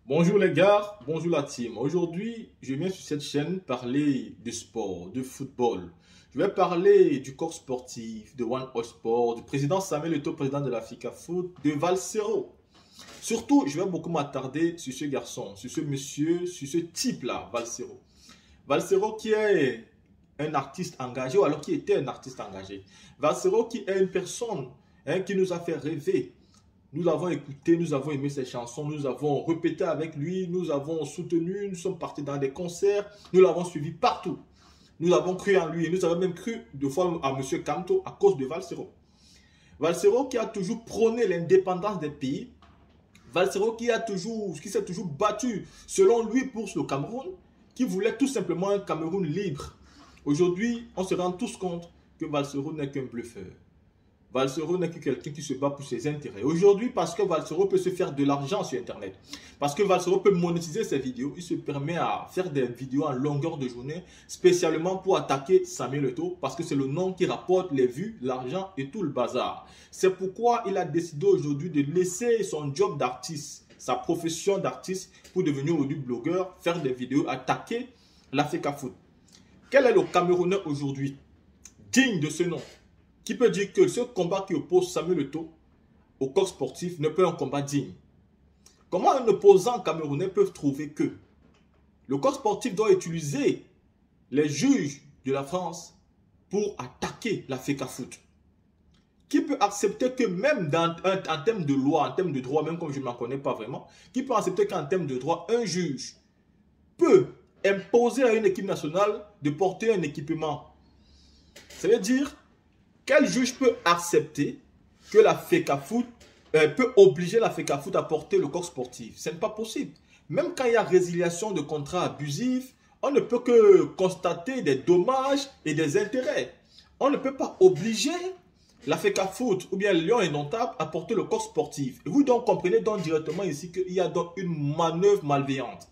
Bonjour les gars, bonjour la team. Aujourd'hui, je viens sur cette chaîne parler de sport, de football. Je vais parler du corps sportif, de One All Sport, du président Samuel Eto'o, président de la FIFA Foot, de Valsero. Surtout, je vais beaucoup m'attarder sur ce garçon, sur ce monsieur, sur ce type-là, Valsero. Valsero qui est un artiste engagé, ou alors qui était un artiste engagé. Valsero qui est une personne qui nous a fait rêver. Nous l'avons écouté, nous avons aimé ses chansons, nous avons répété avec lui, nous avons soutenu, nous sommes partis dans des concerts, nous l'avons suivi partout. Nous avons cru en lui et nous avons même cru deux fois à M. Kamto à cause de Valsero. Valsero qui a toujours prôné l'indépendance des pays. Valsero qui s'est toujours battu selon lui pour le Cameroun, qui voulait tout simplement un Cameroun libre. Aujourd'hui, on se rend tous compte que Valsero n'est qu'un bluffeur. Valsero n'est que quelqu'un qui se bat pour ses intérêts. Aujourd'hui, parce que Valsero peut se faire de l'argent sur Internet, parce que Valsero peut monétiser ses vidéos, il se permet à faire des vidéos en longueur de journée, spécialement pour attaquer Samuel Eto'o, parce que c'est le nom qui rapporte les vues, l'argent et tout le bazar. C'est pourquoi il a décidé aujourd'hui de laisser son job d'artiste, sa profession d'artiste, pour devenir aujourd'hui blogueur, faire des vidéos, attaquer l'Africa Foot. Quel est le Camerounais aujourd'hui digne de ce nom? Qui peut dire que ce combat qui oppose Samuel Eto'o au corps sportif n'est pas un combat digne? Comment un opposant camerounais peut trouver que le corps sportif doit utiliser les juges de la France pour attaquer la FECA Foot? Qui peut accepter que même en termes de loi, en termes de droit, même comme je ne m'en connais pas vraiment, qui peut accepter qu'en termes de droit, un juge peut imposer à une équipe nationale de porter un équipement? Ça veut dire, quel juge peut accepter que la FECA Foot peut obliger la FECA Foot à porter le corps sportif? Ce n'est pas possible. Même quand il y a résiliation de contrats abusifs, on ne peut que constater des dommages et des intérêts. On ne peut pas obliger la FECA Foot ou bien Lyon Indomptable à porter le corps sportif. Et vous donc comprenez donc directement ici qu'il y a donc une manœuvre malveillante.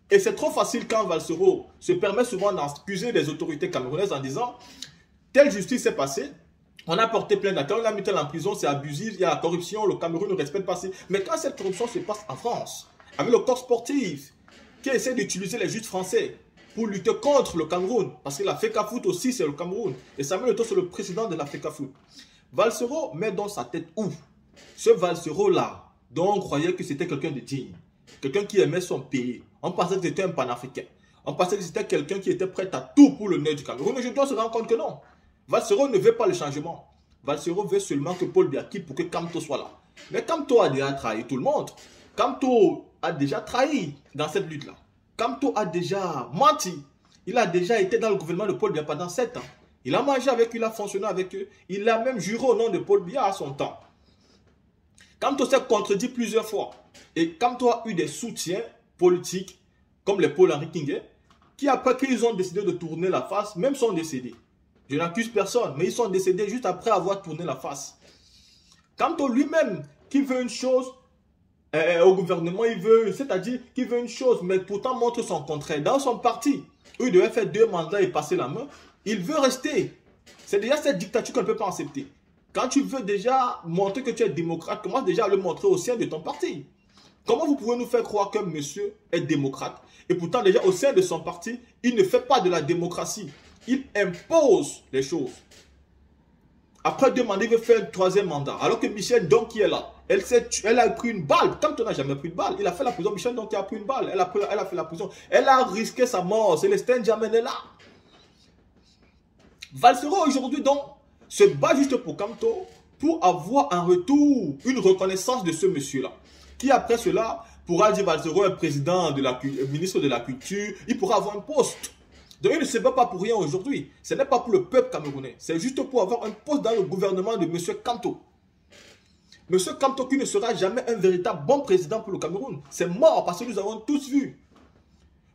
Et c'est trop facile quand Valsero se permet souvent d'accuser les autorités camerounaises en disant: telle justice s'est passée, on a porté plainte, on a mis tel en prison, c'est abusif, il y a la corruption, le Cameroun ne respecte pas. Mais quand cette corruption se passe en France, avec le corps sportif, qui essaie d'utiliser les juges français pour lutter contre le Cameroun, parce que la FECA Foot aussi c'est le Cameroun, et Samuel Eto'o c'est le président de la FECA Foot. Valsero met dans sa tête où? Ce Valsero là, dont on croyait que c'était quelqu'un de digne, quelqu'un qui aimait son pays, on pensait que c'était un panafricain. On pensait que c'était quelqu'un qui était prêt à tout pour le nez du Cameroun. Mais je dois se rendre compte que non. Valsero ne veut pas le changement. Valsero veut seulement que Paul Biya quitte pour que Kamto soit là. Mais Kamto a déjà trahi tout le monde. Kamto a déjà trahi dans cette lutte-là. Kamto a déjà menti. Il a déjà été dans le gouvernement de Paul Biya pendant 7 ans. Il a mangé avec eux, il a fonctionné avec eux. Il a même juré au nom de Paul Biya à son temps. Kamto s'est contredit plusieurs fois. Et Kamto a eu des soutiens politiques, comme les Paul-Henri Kingé, qui après qu'ils ont décidé de tourner la face, même sont décédés. Je n'accuse personne, mais ils sont décédés juste après avoir tourné la face. Kamto lui-même, qui veut une chose au gouvernement, il veut, c'est-à-dire qu'il veut une chose, mais pourtant montre son contraire. Dans son parti, où il devait faire 2 mandats et passer la main, il veut rester. C'est déjà cette dictature qu'on ne peut pas accepter. Quand tu veux déjà montrer que tu es démocrate, commence déjà à le montrer au sein de ton parti. Comment vous pouvez nous faire croire qu'un monsieur est démocrate et pourtant déjà au sein de son parti, il ne fait pas de la démocratie. Il impose les choses. Après 2 mandats, il veut faire un 3e mandat. Alors que Michel Don qui est là, elle a pris une balle. Quand on n'a jamais pris de balle, il a fait la prison. Michel Don qui a pris une balle. Elle a fait la prison. Elle a risqué sa mort. Célestin Djamène est là. Valsero aujourd'hui donc se bat juste pour Kamto pour avoir en retour une reconnaissance de ce monsieur-là. Qui après cela pourra dire Valsero est président de la ministre de la culture, il pourra avoir un poste. Donc il ne se bat pas pour rien aujourd'hui. Ce n'est pas pour le peuple camerounais. C'est juste pour avoir un poste dans le gouvernement de M. Kamto. M. Kamto qui ne sera jamais un véritable bon président pour le Cameroun. C'est mort parce que nous avons tous vu.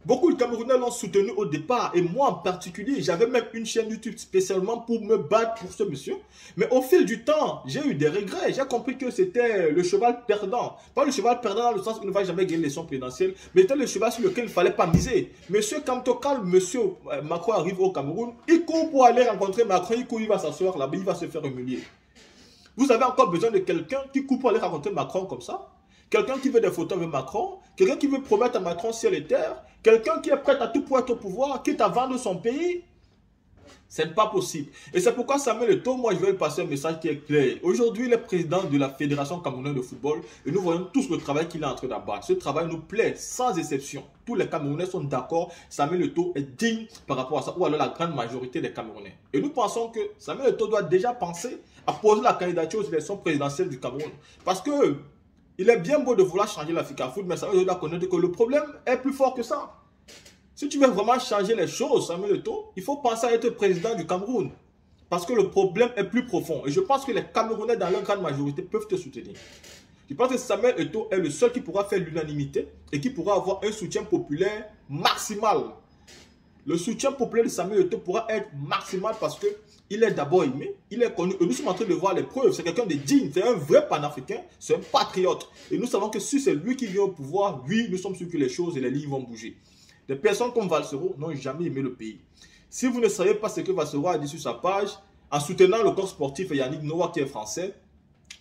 Beaucoup de Camerounais l'ont soutenu au départ et moi en particulier, j'avais même une chaîne YouTube spécialement pour me battre pour ce monsieur. Mais au fil du temps, j'ai eu des regrets. J'ai compris que c'était le cheval perdant. Pas le cheval perdant dans le sens qu'il ne va jamais gagner l'élection présidentielle, mais c'était le cheval sur lequel il ne fallait pas miser. Monsieur Kamto, quand monsieur Macron arrive au Cameroun, il court pour aller rencontrer Macron, il court, il va s'asseoir là-bas, il va se faire humilier. Vous avez encore besoin de quelqu'un qui court pour aller rencontrer Macron comme ça? quelqu'un qui veut des photos avec Macron, quelqu'un qui veut promettre à Macron ciel et terre, quelqu'un qui est prêt à tout pour être au pouvoir, quitte à vendre son pays. Ce n'est pas possible. Et c'est pourquoi Samuel Eto'o, moi je vais passer un message qui est clair. Aujourd'hui, il est président de la Fédération camerounaise de football et nous voyons tous le travail qu'il est en train d'abattre. Ce travail nous plaît sans exception. Tous les Camerounais sont d'accord, Samuel Eto'o est digne par rapport à ça, ou alors la grande majorité des Camerounais. Et nous pensons que Samuel Eto'o doit déjà penser à poser la candidature aux élections présidentielles du Cameroun. Parce que il est bien beau de vouloir changer l'Africa Foot, mais Samuel Eto'o doit connaître que le problème est plus fort que ça. Si tu veux vraiment changer les choses, Samuel Eto'o, il faut penser à être président du Cameroun. Parce que le problème est plus profond. Et je pense que les Camerounais, dans leur grande majorité, peuvent te soutenir. Je pense que Samuel Eto'o est le seul qui pourra faire l'unanimité et qui pourra avoir un soutien populaire maximal. Le soutien populaire de Samuel Eto'o pourra être maximal parce qu'il est d'abord aimé, il est connu. Et nous sommes en train de voir les preuves. C'est quelqu'un de digne, c'est un vrai panafricain, c'est un patriote. Et nous savons que si c'est lui qui vient au pouvoir, oui, nous sommes sûrs que les choses et les lignes vont bouger. Des personnes comme Valsero n'ont jamais aimé le pays. Si vous ne savez pas ce que Valsero a dit sur sa page, en soutenant le corps sportif et Yannick Noah qui est français,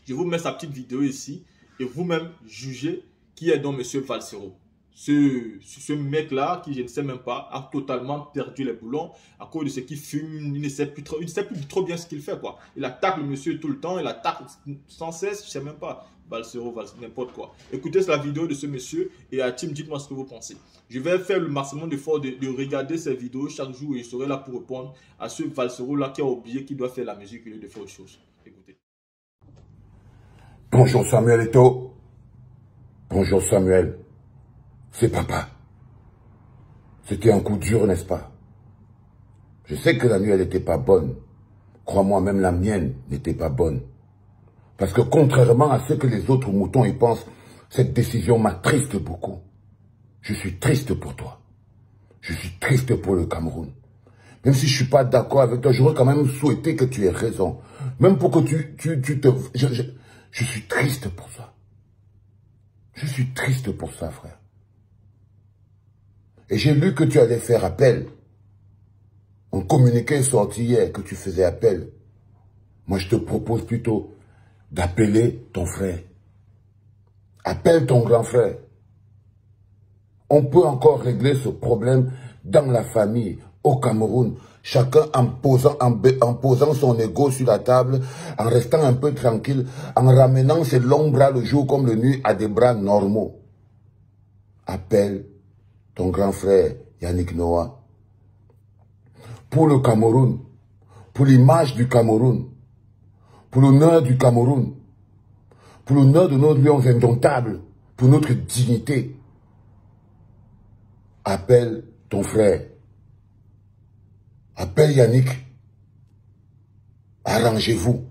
je vous mets sa petite vidéo ici et vous-même jugez qui est donc M. Valsero. Ce mec-là, qui je ne sais même pas, a totalement perdu les boulons à cause de ce qu'il fume. Il ne sait plus trop bien ce qu'il fait, quoi. Il attaque le monsieur tout le temps, il attaque sans cesse, je ne sais même pas. Valsero, n'importe quoi. Écoutez la vidéo de ce monsieur et à Tim, dites-moi ce que vous pensez. Je vais faire le maximum d'efforts de regarder ces vidéos chaque jour et je serai là pour répondre à ce Valsero-là qui a oublié qu'il doit faire la musique au lieu de faire autre chose. Écoutez. Bonjour Samuel Eto'o. Bonjour Samuel. C'est papa. C'était un coup dur, n'est-ce pas? Je sais que la nuit, elle n'était pas bonne. Crois-moi, même la mienne n'était pas bonne. Parce que contrairement à ce que les autres moutons y pensent, cette décision m'attriste beaucoup. Je suis triste pour toi. Je suis triste pour le Cameroun. Même si je ne suis pas d'accord avec toi, j'aurais quand même souhaité que tu aies raison. Même pour que je suis triste pour ça. Je suis triste pour ça, frère. Et j'ai lu que tu allais faire appel. Un communiqué est sorti hier que tu faisais appel. Moi, je te propose plutôt d'appeler ton frère. Appelle ton grand frère. On peut encore régler ce problème dans la famille, au Cameroun. Chacun en posant son ego sur la table, en restant un peu tranquille, en ramenant ses longs bras le jour comme le nuit à des bras normaux. Appelle ton grand frère Yannick Noah. Pour le Cameroun, pour l'image du Cameroun, pour l'honneur du Cameroun, pour l'honneur de nos lions indomptables, pour notre dignité. Appelle ton frère. Appelle Yannick. Arrangez-vous.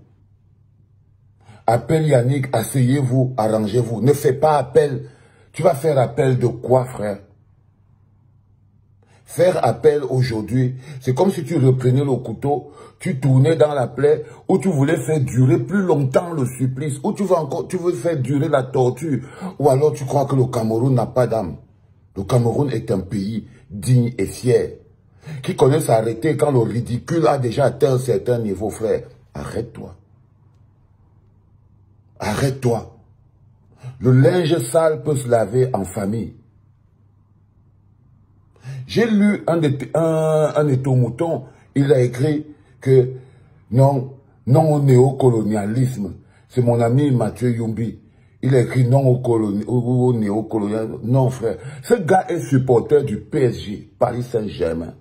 Appelle Yannick, asseyez-vous, arrangez-vous. Ne fais pas appel. Tu vas faire appel de quoi, frère? Faire appel aujourd'hui, c'est comme si tu reprenais le couteau, tu tournais dans la plaie, ou tu voulais faire durer plus longtemps le supplice, ou tu veux faire durer la torture, ou alors tu crois que le Cameroun n'a pas d'âme. Le Cameroun est un pays digne et fier, qui connaît s'arrêter quand le ridicule a déjà atteint un certain niveau, frère. Arrête-toi. Arrête-toi. Le linge sale peut se laver en famille. J'ai lu un Eto'o Mouton, il a écrit que non au néocolonialisme. C'est mon ami Mathieu Yumbi. Il a écrit non au néocolonialisme. Non, frère. Ce gars est supporter du PSG, Paris Saint-Germain.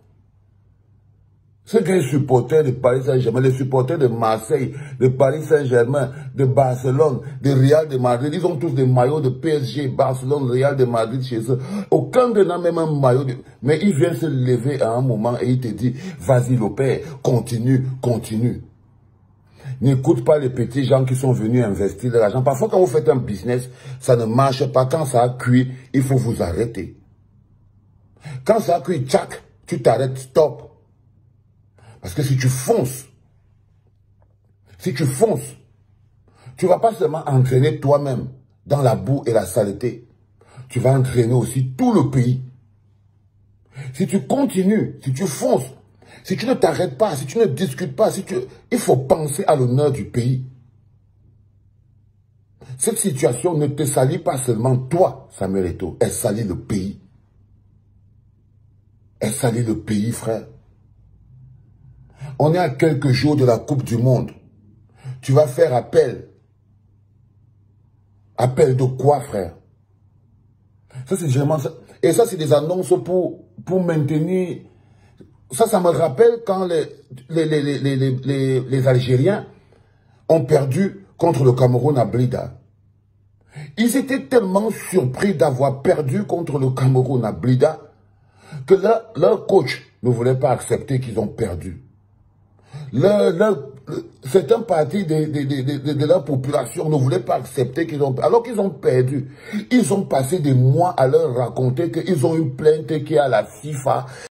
Ce gars est supporter de Paris Saint-Germain, les supporters de Marseille, de Paris Saint-Germain, de Barcelone, de Real de Madrid. Ils ont tous des maillots de PSG, Barcelone, Real de Madrid chez eux. Aucun d'eux n'a même un maillot. Mais il vient se lever à un moment et il te dit, vas-y le père, continue, continue. N'écoute pas les petits gens qui sont venus investir de l'argent. Parfois, quand vous faites un business, ça ne marche pas. Quand ça a cuit, il faut vous arrêter. Quand ça a cuit, tchac, tu t'arrêtes, stop. Parce que si tu fonces, tu ne vas pas seulement entraîner toi-même dans la boue et la saleté. Tu vas entraîner aussi tout le pays. Si tu continues, si tu fonces, si tu ne t'arrêtes pas, si tu ne discutes pas, il faut penser à l'honneur du pays. Cette situation ne te salit pas seulement toi, Samuel Eto'o, elle salit le pays. Elle salit le pays, frère. On est à quelques jours de la Coupe du Monde. Tu vas faire appel. Appel de quoi, frère? Ça, c'est généralement ça. Et ça, c'est des annonces pour maintenir... Ça me rappelle quand les Algériens ont perdu contre le Cameroun à Blida. Ils étaient tellement surpris d'avoir perdu contre le Cameroun à Blida que leur coach ne voulait pas accepter qu'ils ont perdu. Certains partis de leur population ne voulaient pas accepter qu'ils ont perdu. Alors qu'ils ont perdu, ils ont passé des mois à leur raconter qu'ils ont une plainte qui est à la FIFA.